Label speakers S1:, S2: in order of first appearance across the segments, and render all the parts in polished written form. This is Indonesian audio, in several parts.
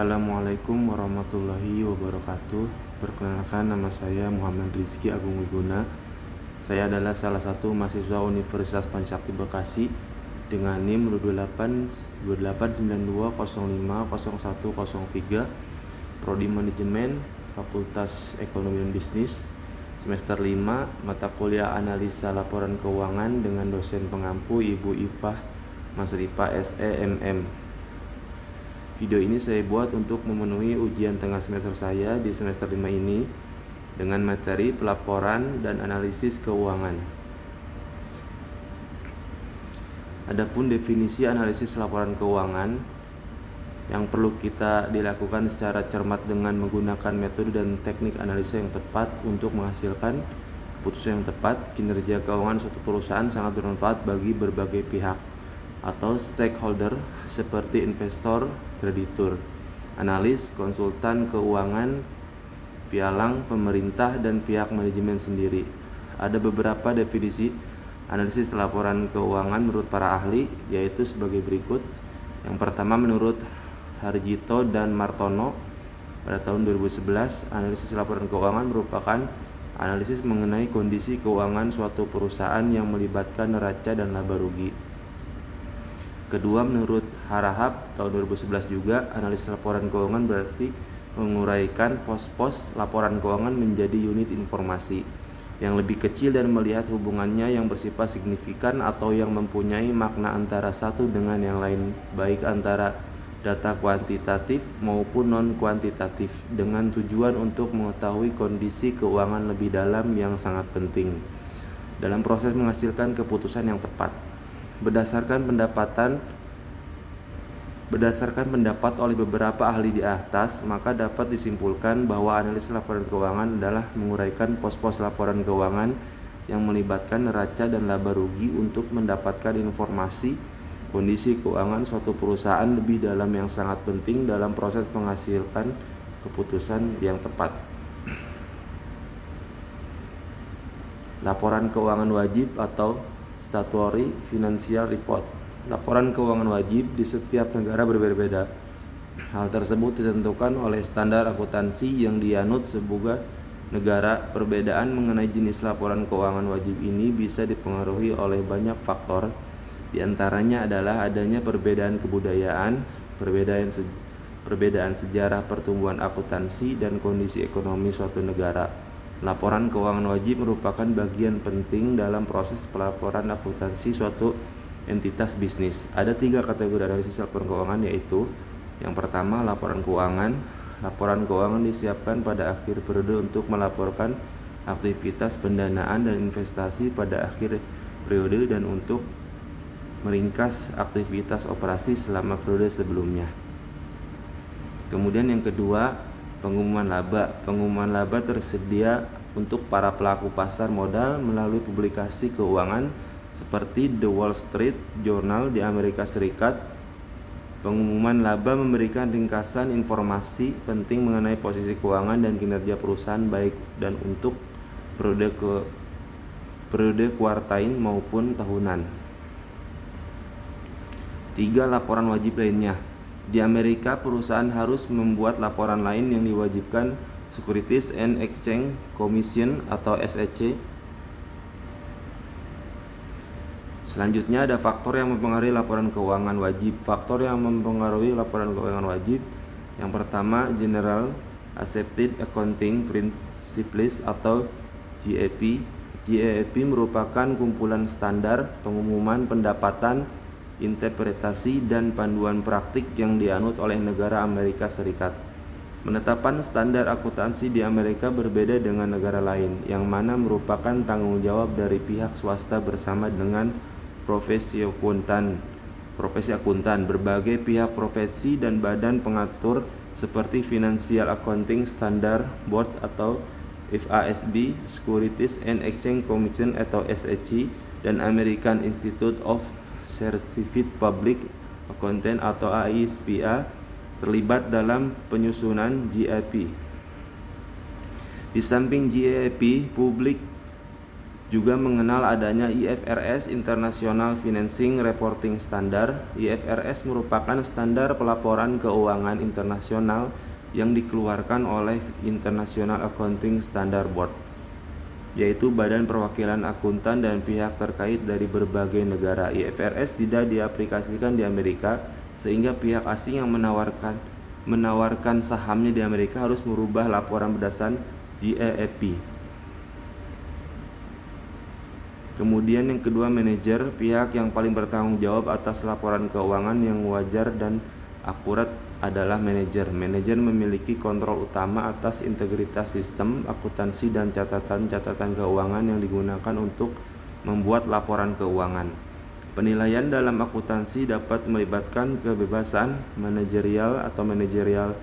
S1: Assalamualaikum warahmatullahi wabarakatuh. Perkenalkan, nama saya Muhammad Rizky Agung Wiguna. Saya adalah salah satu mahasiswa Universitas Pancasila Bekasi dengan NIM 2892050103, Prodi Manajemen, Fakultas Ekonomi dan Bisnis, semester 5, mata kuliah Analisa Laporan Keuangan dengan dosen pengampu Ibu Ifah Masripa SEMM. Video ini saya buat untuk memenuhi ujian tengah semester saya di semester 5 ini dengan materi pelaporan dan analisis keuangan. Adapun definisi analisis laporan keuangan yang perlu kita dilakukan secara cermat dengan menggunakan metode dan teknik analisa yang tepat untuk menghasilkan keputusan yang tepat. Kinerja keuangan suatu perusahaan sangat bermanfaat bagi berbagai pihak atau stakeholder seperti investor, kreditur, analis, konsultan keuangan, pialang, pemerintah, dan pihak manajemen sendiri. Ada beberapa definisi analisis laporan keuangan menurut para ahli, yaitu sebagai berikut. Yang pertama, menurut Harjito dan Martono pada tahun 2011, analisis laporan keuangan merupakan analisis mengenai kondisi keuangan suatu perusahaan yang melibatkan neraca dan laba rugi. Kedua, menurut Harahap tahun 2011 juga, analisis laporan keuangan berarti menguraikan pos-pos laporan keuangan menjadi unit informasi yang lebih kecil dan melihat hubungannya yang bersifat signifikan atau yang mempunyai makna antara satu dengan yang lain, baik antara data kuantitatif maupun non-kuantitatif, dengan tujuan untuk mengetahui kondisi keuangan lebih dalam yang sangat penting dalam proses menghasilkan keputusan yang tepat. Berdasarkan pendapat oleh beberapa ahli di atas, maka dapat disimpulkan bahwa analisis laporan keuangan adalah menguraikan pos-pos laporan keuangan yang melibatkan neraca dan laba rugi untuk mendapatkan informasi kondisi keuangan suatu perusahaan lebih dalam yang sangat penting dalam proses menghasilkan keputusan yang tepat. Laporan keuangan wajib atau Statutory Financial Report. Laporan keuangan wajib di setiap negara berbeda-beda. Hal tersebut ditentukan oleh standar akuntansi yang dianut sebuah negara. Perbedaan mengenai jenis laporan keuangan wajib ini bisa dipengaruhi oleh banyak faktor. Di antaranya adalah adanya perbedaan kebudayaan, perbedaan sejarah pertumbuhan akuntansi, dan kondisi ekonomi suatu negara. Laporan keuangan wajib merupakan bagian penting dalam proses pelaporan akuntansi suatu entitas bisnis. Ada 3 kategori analisis laporan keuangan, yaitu yang pertama, laporan keuangan. Laporan keuangan disiapkan pada akhir periode untuk melaporkan aktivitas pendanaan dan investasi pada akhir periode dan untuk meringkas aktivitas operasi selama periode sebelumnya. Kemudian yang kedua, pengumuman laba. Pengumuman laba tersedia untuk para pelaku pasar modal melalui publikasi keuangan seperti The Wall Street Journal di Amerika Serikat. Pengumuman laba memberikan ringkasan informasi penting mengenai posisi keuangan dan kinerja perusahaan baik dan untuk periode kuartal maupun tahunan. 3. Laporan wajib lainnya. Di Amerika, perusahaan harus membuat laporan lain yang diwajibkan Securities and Exchange Commission atau SEC. Selanjutnya ada faktor yang mempengaruhi laporan keuangan wajib. Faktor yang mempengaruhi laporan keuangan wajib. Yang pertama, General Accepted Accounting Principles atau GAAP. GAAP merupakan kumpulan standar pengumuman pendapatan, interpretasi, dan panduan praktik yang dianut oleh negara Amerika Serikat. Penetapan standar akuntansi di Amerika berbeda dengan negara lain, yang mana merupakan tanggung jawab dari pihak swasta bersama dengan profesi akuntan. Berbagai pihak profesi dan badan pengatur seperti Financial Accounting Standard Board atau FASB, Securities and Exchange Commission atau SEC, dan American Institute of Certified Public Accountant atau AICPA terlibat dalam penyusunan GAAP. Di samping GAAP, publik juga mengenal adanya IFRS International Financing Reporting Standard. IFRS merupakan standar pelaporan keuangan internasional yang dikeluarkan oleh International Accounting Standard Board, yaitu badan perwakilan akuntan dan pihak terkait dari berbagai negara. IFRS tidak diaplikasikan di Amerika, sehingga pihak asing yang menawarkan sahamnya di Amerika harus merubah laporan berdasarkan GAAP. Kemudian yang kedua, manajer, pihak yang paling bertanggung jawab atas laporan keuangan yang wajar dan akurat adalah manajer. Manajer memiliki kontrol utama atas integritas sistem akuntansi dan catatan-catatan keuangan yang digunakan untuk membuat laporan keuangan. Penilaian dalam akuntansi dapat melibatkan kebebasan manajerial atau managerial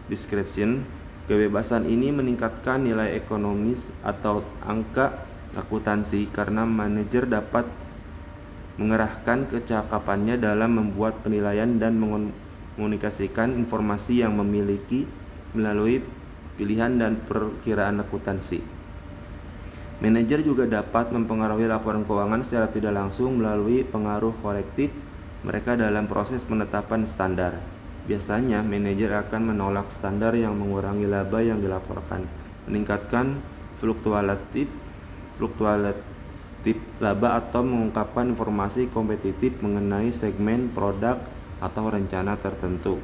S1: discretion. Kebebasan ini meningkatkan nilai ekonomis atau angka akuntansi karena manajer dapat mengerahkan kecakapannya dalam membuat penilaian dan mengomunikasikan informasi yang memiliki melalui pilihan dan perkiraan akuntansi. Manajer juga dapat mempengaruhi laporan keuangan secara tidak langsung melalui pengaruh kolektif mereka dalam proses penetapan standar. Biasanya, manajer akan menolak standar yang mengurangi laba yang dilaporkan, meningkatkan fluktuatif laba atau mengungkapkan informasi kompetitif mengenai segmen produk atau rencana tertentu.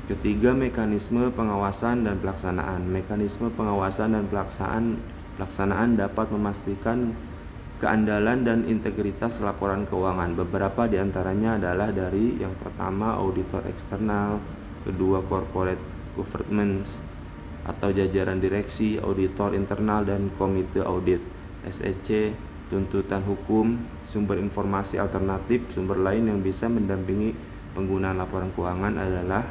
S1: Ketiga, mekanisme pengawasan dan pelaksanaan. Mekanisme pengawasan dan pelaksanaan dapat memastikan keandalan dan integritas laporan keuangan. Beberapa di antaranya adalah dari yang pertama, auditor eksternal, kedua, corporate governance atau jajaran direksi, auditor internal dan komite audit, SEC, tuntutan hukum, sumber informasi alternatif. Sumber lain yang bisa mendampingi penggunaan laporan keuangan adalah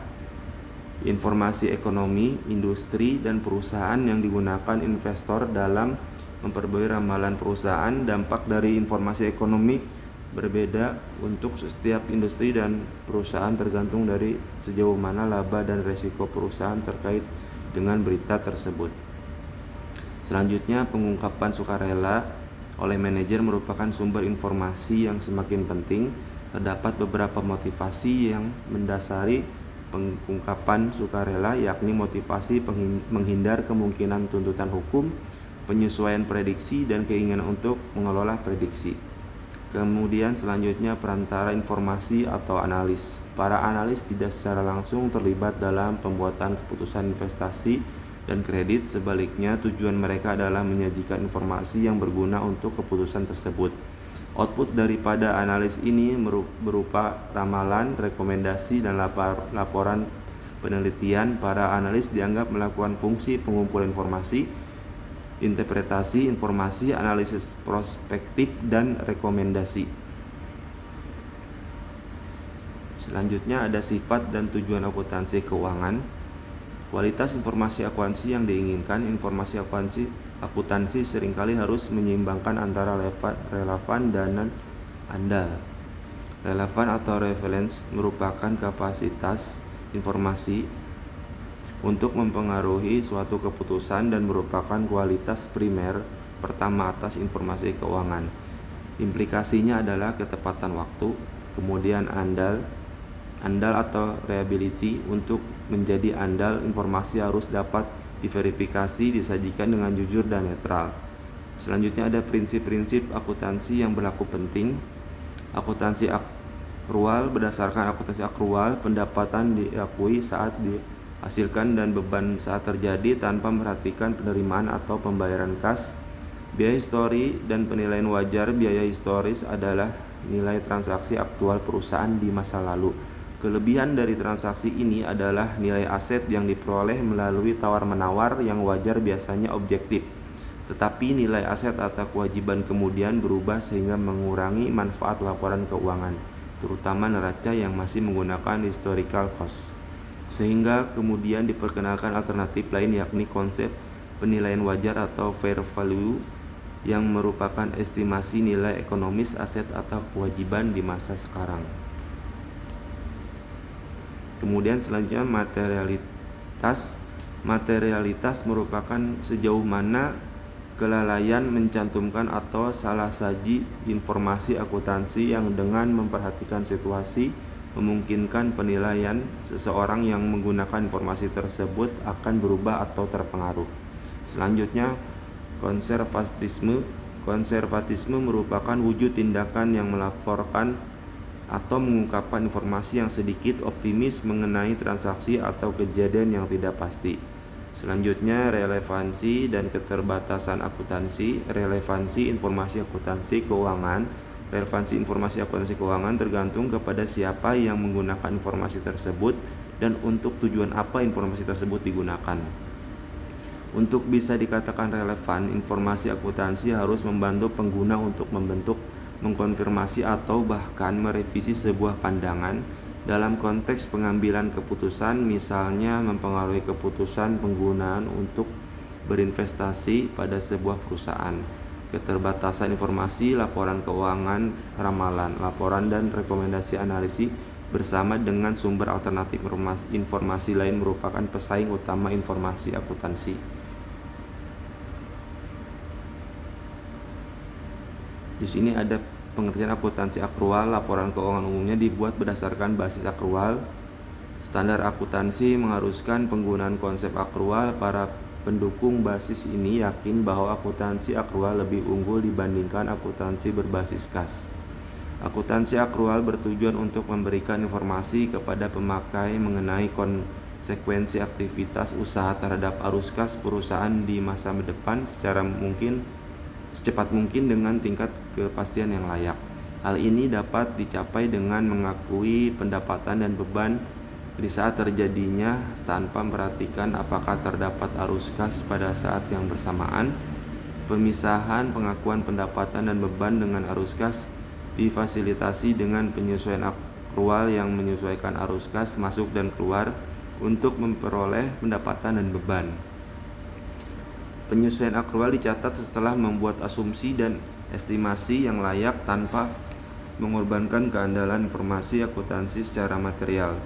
S1: informasi ekonomi, industri, dan perusahaan yang digunakan investor dalam memperbarui ramalan perusahaan. Dampak dari informasi ekonomi berbeda untuk setiap industri dan perusahaan tergantung dari sejauh mana laba dan resiko perusahaan terkait dengan berita tersebut. Selanjutnya, pengungkapan sukarela oleh manajer merupakan sumber informasi yang semakin penting. Terdapat beberapa motivasi yang mendasari pengungkapan sukarela, yakni motivasi menghindar kemungkinan tuntutan hukum, penyesuaian prediksi, dan keinginan untuk mengelola prediksi. Kemudian selanjutnya, perantara informasi atau analis. Para analis tidak secara langsung terlibat dalam pembuatan keputusan investasi dan kredit. Sebaliknya, tujuan mereka adalah menyajikan informasi yang berguna untuk keputusan tersebut. Output daripada analis ini berupa ramalan, rekomendasi, dan laporan penelitian. Para analis dianggap melakukan fungsi pengumpulan informasi, interpretasi informasi, analisis prospektif, dan rekomendasi. Selanjutnya ada sifat dan tujuan akuntansi keuangan. Kualitas informasi akuntansi yang diinginkan. Informasi akuntansi seringkali harus menyeimbangkan antara relevan dan andal. Relevan atau relevance merupakan kapasitas informasi untuk mempengaruhi suatu keputusan dan merupakan kualitas primer pertama atas informasi keuangan. Implikasinya adalah ketepatan waktu. Kemudian andal atau reliability. Untuk menjadi andal, informasi harus dapat diverifikasi, disajikan dengan jujur dan netral. Selanjutnya ada prinsip-prinsip akuntansi yang berlaku penting. Akuntansi akrual. Berdasarkan akuntansi akrual, pendapatan diakui saat dihasilkan dan beban saat terjadi tanpa memperhatikan penerimaan atau pembayaran kas. Biaya histori dan penilaian wajar. Biaya historis adalah nilai transaksi aktual perusahaan di masa lalu. Kelebihan dari transaksi ini adalah nilai aset yang diperoleh melalui tawar-menawar yang wajar biasanya objektif. Tetapi nilai aset atau kewajiban kemudian berubah sehingga mengurangi manfaat laporan keuangan, terutama neraca yang masih menggunakan historical cost. Sehingga kemudian diperkenalkan alternatif lain, yakni konsep penilaian wajar atau fair value, yang merupakan estimasi nilai ekonomis aset atau kewajiban di masa sekarang. Kemudian selanjutnya materialitas. Materialitas merupakan sejauh mana kelalaian mencantumkan atau salah saji informasi akuntansi yang dengan memperhatikan situasi memungkinkan penilaian seseorang yang menggunakan informasi tersebut akan berubah atau terpengaruh. Selanjutnya, konservatisme. Konservatisme merupakan wujud tindakan yang melaporkan atau mengungkapkan informasi yang sedikit optimis mengenai transaksi atau kejadian yang tidak pasti. Selanjutnya, relevansi dan keterbatasan akuntansi. Relevansi informasi akuntansi keuangan. Relevansi informasi akuntansi keuangan tergantung kepada siapa yang menggunakan informasi tersebut dan untuk tujuan apa informasi tersebut digunakan. Untuk bisa dikatakan relevan, informasi akuntansi harus membantu pengguna untuk membentuk, mengkonfirmasi atau bahkan merevisi sebuah pandangan dalam konteks pengambilan keputusan, misalnya mempengaruhi keputusan penggunaan untuk berinvestasi pada sebuah perusahaan. Keterbatasan informasi, laporan keuangan, ramalan, laporan dan rekomendasi analisis bersama dengan sumber alternatif informasi lain merupakan pesaing utama informasi akuntansi. Di sini ada pengertian akuntansi akrual. Laporan keuangan umumnya dibuat berdasarkan basis akrual. Standar akuntansi mengharuskan penggunaan konsep akrual. Para pendukung basis ini yakin bahwa akuntansi akrual lebih unggul dibandingkan akuntansi berbasis kas. Akuntansi akrual bertujuan untuk memberikan informasi kepada pemakai mengenai konsekuensi aktivitas usaha terhadap arus kas perusahaan di masa depan secepat mungkin dengan tingkat kepastian yang layak. Hal ini dapat dicapai dengan mengakui pendapatan dan beban di saat terjadinya tanpa memperhatikan apakah terdapat arus kas pada saat yang bersamaan. Pemisahan pengakuan pendapatan dan beban dengan arus kas difasilitasi dengan penyesuaian akrual yang menyesuaikan arus kas masuk dan keluar untuk memperoleh pendapatan dan beban. Penyesuaian akrual dicatat setelah membuat asumsi dan estimasi yang layak tanpa mengorbankan keandalan informasi akuntansi secara material.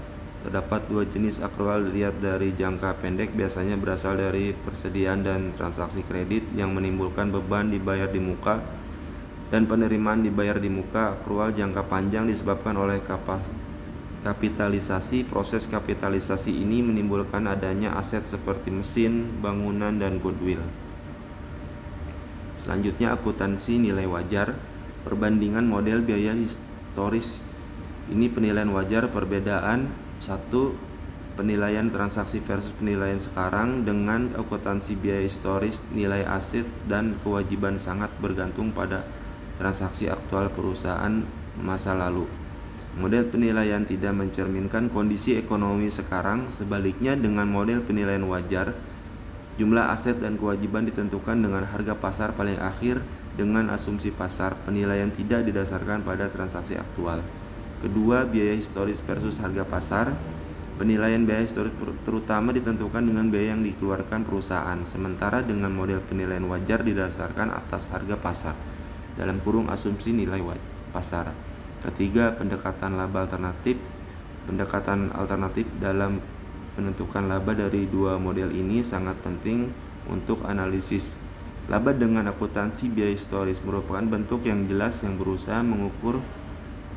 S1: Terdapat dua jenis akrual dilihat dari jangka pendek, biasanya berasal dari persediaan dan transaksi kredit yang menimbulkan beban dibayar di muka dan penerimaan dibayar di muka. Akrual jangka panjang disebabkan oleh kapitalisasi. Proses kapitalisasi ini menimbulkan adanya aset seperti mesin, bangunan, dan goodwill. Selanjutnya, akuntansi nilai wajar. Perbandingan model biaya historis. Ini penilaian wajar. Perbedaan 1. Penilaian transaksi versus penilaian sekarang. Dengan akuntansi biaya historis, nilai aset dan kewajiban sangat bergantung pada transaksi aktual perusahaan masa lalu. Model penilaian tidak mencerminkan kondisi ekonomi sekarang. Sebaliknya, dengan model penilaian wajar, jumlah aset dan kewajiban ditentukan dengan harga pasar paling akhir dengan asumsi pasar. Penilaian tidak didasarkan pada transaksi aktual. Kedua, biaya historis versus harga pasar. Penilaian biaya historis terutama ditentukan dengan biaya yang dikeluarkan perusahaan, sementara dengan model penilaian wajar didasarkan atas harga pasar dalam kurung asumsi nilai pasar. Ketiga, pendekatan laba alternatif. Pendekatan alternatif dalam menentukan laba dari dua model ini sangat penting untuk analisis. Laba dengan akuntansi biaya historis merupakan bentuk yang jelas yang berusaha mengukur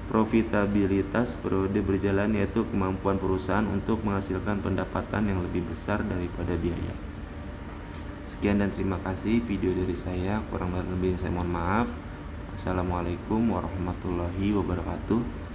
S1: profitabilitas periode berjalan, yaitu kemampuan perusahaan untuk menghasilkan pendapatan yang lebih besar daripada biaya. Sekian dan terima kasih video dari saya. Kurang lebih saya mohon maaf. Assalamualaikum warahmatullahi wabarakatuh.